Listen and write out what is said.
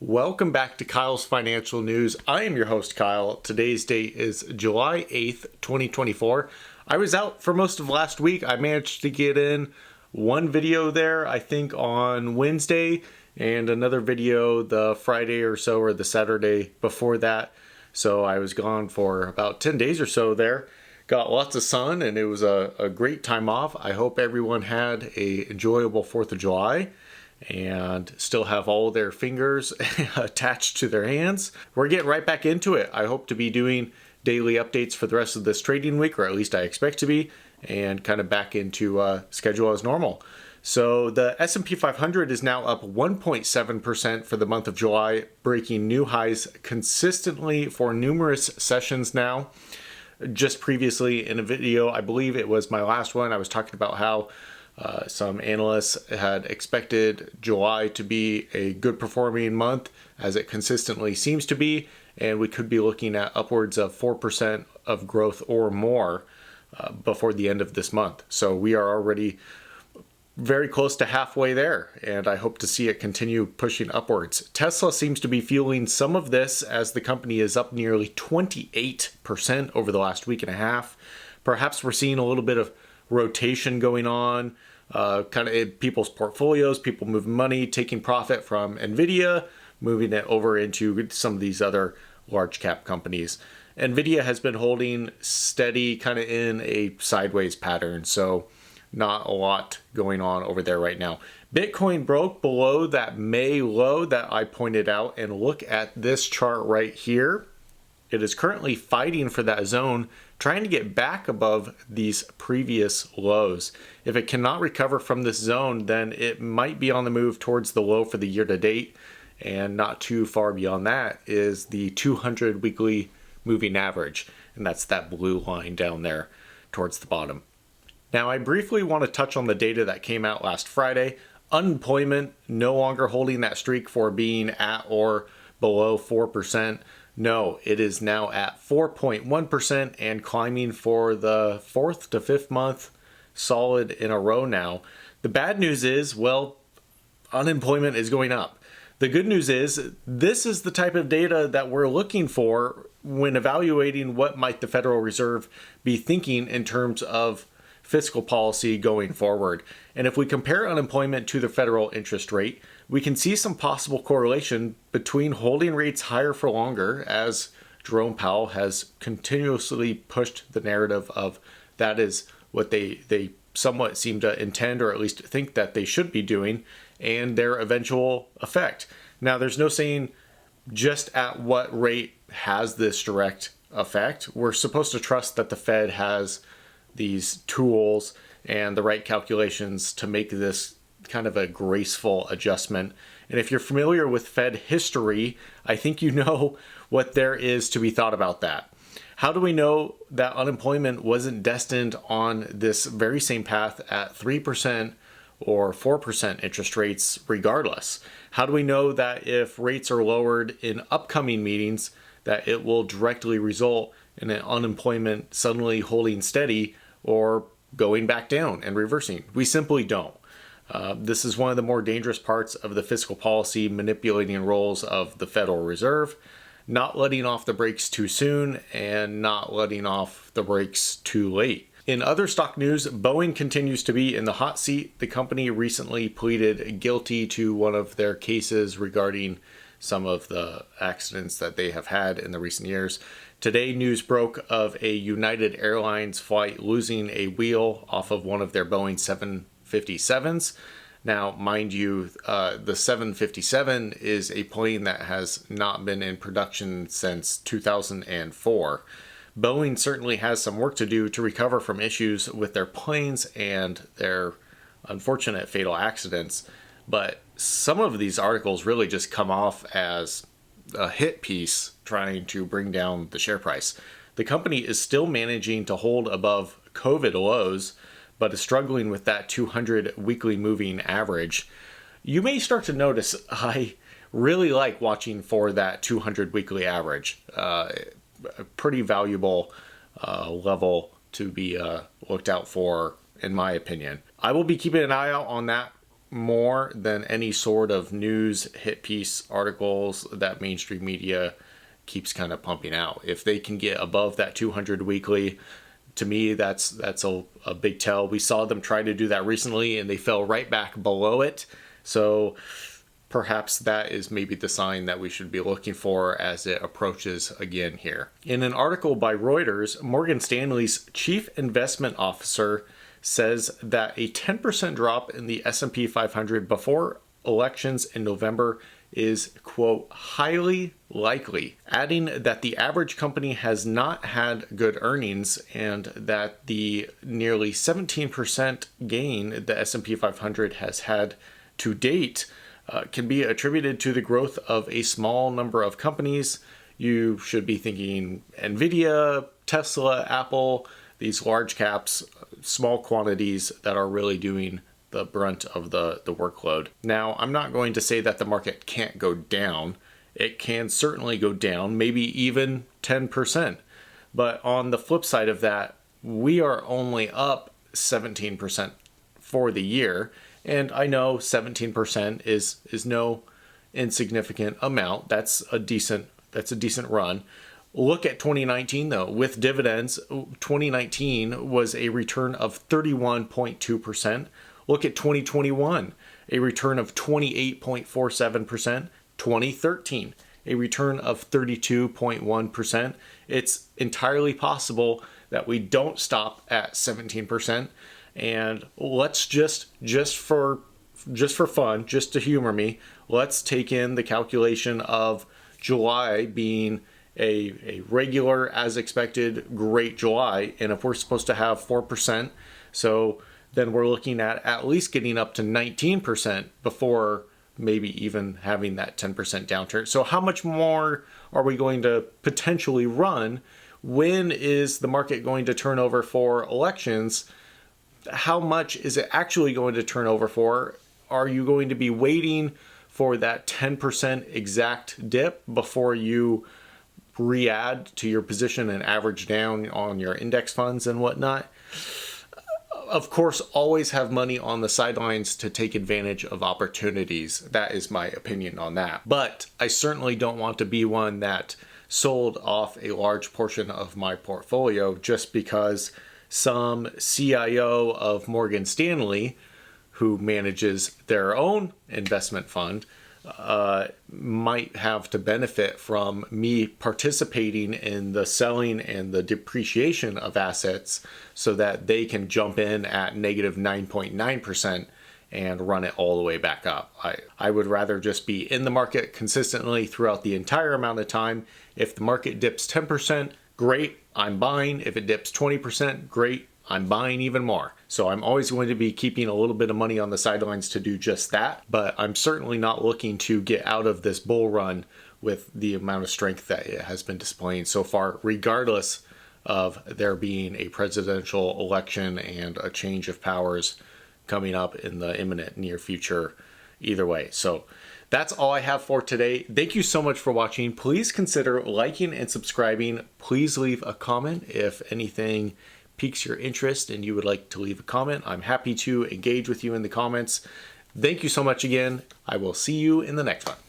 Welcome back to Kyle's Financial News. I am your host, Kyle. Today's date is July 8th, 2024. I was out for most of last week. I managed to get in one video there, I think on Wednesday, and another video the Friday or so, or the Saturday before that. So I was gone for about 10 days or so there. Got lots of sun, and it was a great time off. I hope everyone had an enjoyable 4th of July and still have all their fingers attached to their hands. We're getting right back into it. I hope to be doing daily updates for the rest of this trading week, or at least I expect to be, and kind of back into schedule as normal. So the S&P 500 is now up 1.7% for the month of July, breaking new highs consistently for numerous sessions now. Just previously in a video, I believe it was my last one, I was talking about how some analysts had expected July to be a good performing month, as it consistently seems to be, and we could be looking at upwards of 4% of growth or more before the end of this month. So we are already very close to halfway there, and I hope to see it continue pushing upwards. Tesla seems to be fueling some of this, as the company is up nearly 28% over the last week and a half. Perhaps we're seeing a little bit of rotation going on, kind of in people's portfolios, people moving money, taking profit from Nvidia, moving it over into some of these other large cap companies. Nvidia has been holding steady, kind of in a sideways pattern, so not a lot going on over there right now. Bitcoin broke below that May low that I pointed out, and look at this chart right here. It is currently fighting for that zone, trying to get back above these previous lows. If it cannot recover from this zone, then it might be on the move towards the low for the year to date, and not too far beyond that is the 200 weekly moving average, and that's that blue line down there towards the bottom. Now, I briefly want to touch on the data that came out last Friday. Unemployment no longer holding that streak for being at or below 4%. No, it is now at 4.1% and climbing for the 4th to 5th month solid in a row now. The bad news is, well, unemployment is going up. The good news is, this is the type of data that we're looking for when evaluating what might the Federal Reserve be thinking in terms of fiscal policy going forward. And if we compare unemployment to the federal interest rate, we can see some possible correlation between holding rates higher for longer, as Jerome Powell has continuously pushed the narrative of that is what they somewhat seem to intend, or at least think that they should be doing, and their eventual effect. Now, there's no saying just at what rate has this direct effect. We're supposed to trust that the Fed has these tools and the right calculations to make this kind of a graceful adjustment. And if you're familiar with Fed history, I think you know what there is to be thought about that. How do we know that unemployment wasn't destined on this very same path at 3% or 4% interest rates regardless? How do we know that if rates are lowered in upcoming meetings, that it will directly result in an unemployment suddenly holding steady or going back down and reversing? We simply don't. This is one of the more dangerous parts of the fiscal policy manipulating roles of the Federal Reserve, not letting off the brakes too soon and not letting off the brakes too late. In other stock news, Boeing continues to be in the hot seat. The company recently pleaded guilty to one of their cases regarding some of the accidents that they have had in the recent years. Today, news broke of a United Airlines flight losing a wheel off of one of their Boeing 757s. Now, mind you, the 757 is a plane that has not been in production since 2004. Boeing certainly has some work to do to recover from issues with their planes and their unfortunate fatal accidents, but some of these articles really just come off as a hit piece trying to bring down the share price. The company is still managing to hold above COVID lows, but is struggling with that 200 weekly moving average. You may start to notice I really like watching for that 200 weekly average. A pretty valuable level to be looked out for, in my opinion. I will be keeping an eye out on that more than any sort of news hit piece articles that mainstream media keeps kind of pumping out. If they can get above that 200 weekly, to me, that's a big tell. We saw them try to do that recently and they fell right back below it. So perhaps that is maybe the sign that we should be looking for as it approaches again here. In an article by Reuters, Morgan Stanley's chief investment officer says that a 10% drop in the S&P 500 before elections in November is, quote, highly likely, adding that the average company has not had good earnings and that the nearly 17% gain the S&P 500 has had to date can be attributed to the growth of a small number of companies. You should be thinking Nvidia, Tesla, Apple, these large caps, small quantities that are really doing the brunt of the workload. Now, I'm not going to say that the market can't go down. It can certainly go down, maybe even 10%. But on the flip side of that, we are only up 17% for the year. And I know 17% is no insignificant amount. That's a decent run. Look at 2019 though, with dividends, 2019 was a return of 31.2%. Look at 2021, a return of 28.47%. 2013, a return of 32.1%. It's entirely possible that we don't stop at 17%. And let's just for fun, just to humor me, let's take in the calculation of July being a regular, as expected, great July. And if we're supposed to have 4%, so then we're looking at least getting up to 19% before maybe even having that 10% downturn. So how much more are we going to potentially run? When is the market going to turn over for elections? How much is it actually going to turn over for? Are you going to be waiting for that 10% exact dip before you re-add to your position and average down on your index funds and whatnot? Of course, always have money on the sidelines to take advantage of opportunities. That is my opinion on that. But I certainly don't want to be one that sold off a large portion of my portfolio just because some CIO of Morgan Stanley, who manages their own investment fund, might have to benefit from me participating in the selling and the depreciation of assets so that they can jump in at negative 9.9% and run it all the way back up. I would rather just be in the market consistently throughout the entire amount of time. If the market dips 10%, great, I'm buying. If it dips 20%, great, I'm buying even more. So I'm always going to be keeping a little bit of money on the sidelines to do just that. But I'm certainly not looking to get out of this bull run with the amount of strength that it has been displaying so far, regardless of there being a presidential election and a change of powers coming up in the imminent near future either way. So that's all I have for today. Thank you so much for watching. Please consider liking and subscribing. Please leave a comment if anything piques your interest and you would like to leave a comment. I'm happy to engage with you in the comments. Thank you so much again. I will see you in the next one.